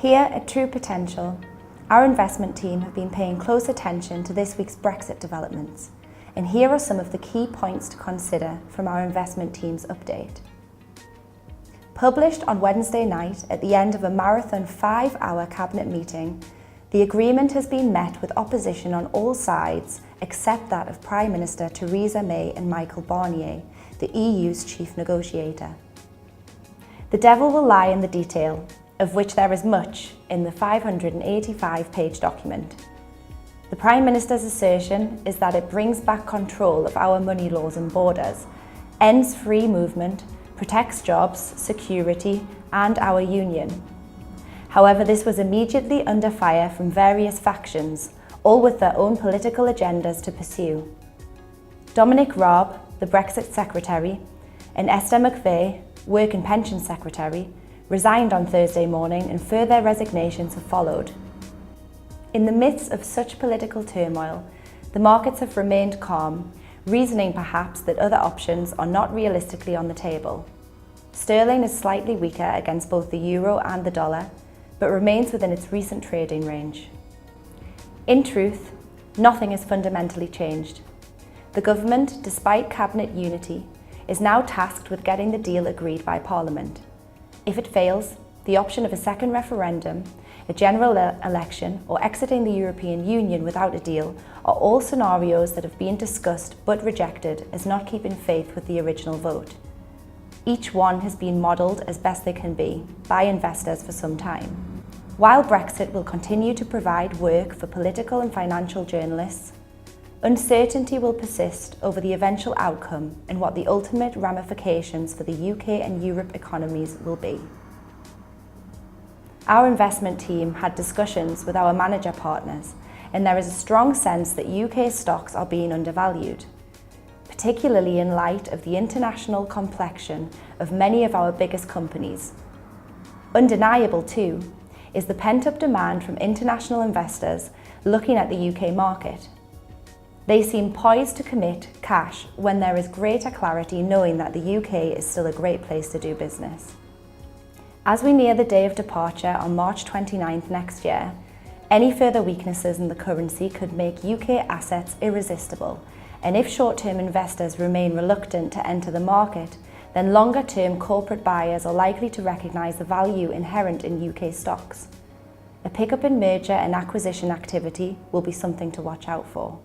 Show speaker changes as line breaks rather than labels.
Here at True Potential, our investment team have been paying close attention to this week's Brexit developments, and here are some of the key points to consider from our investment team's update. Published on Wednesday night at the end of a marathon 5-hour cabinet meeting, the agreement has been met with opposition on all sides except that of Prime Minister Theresa May and Michael Barnier, the EU's chief negotiator. The devil will lie in the detail, of which there is much in the 585-page document. The Prime Minister's assertion is that it brings back control of our money laws and borders, ends free movement, protects jobs, security, and our union. However, this was immediately under fire from various factions, all with their own political agendas to pursue. Dominic Raab, the Brexit Secretary, and Esther McVey, Work and Pension Secretary, resigned on Thursday morning and further resignations have followed. In the midst of such political turmoil, the markets have remained calm, reasoning perhaps that other options are not realistically on the table. Sterling is slightly weaker against both the euro and the dollar, but remains within its recent trading range. In truth, nothing has fundamentally changed. The government, despite cabinet unity, is now tasked with getting the deal agreed by Parliament. If it fails, the option of a second referendum, a general election, or exiting the European Union without a deal are all scenarios that have been discussed but rejected as not keeping faith with the original vote. Each one has been modelled as best they can be by investors for some time. While Brexit will continue to provide work for political and financial journalists, uncertainty will persist over the eventual outcome and what the ultimate ramifications for the UK and Europe economies will be. Our investment team had discussions with our manager partners, and there is a strong sense that UK stocks are being undervalued, particularly in light of the international complexion of many of our biggest companies. Undeniable, too, is the pent-up demand from international investors looking at the UK market. They seem poised to commit cash when there is greater clarity knowing that the UK is still a great place to do business. As we near the day of departure on March 29th next year, any further weaknesses in the currency could make UK assets irresistible, and if short-term investors remain reluctant to enter the market, then longer-term corporate buyers are likely to recognise the value inherent in UK stocks. A pickup in merger and acquisition activity will be something to watch out for.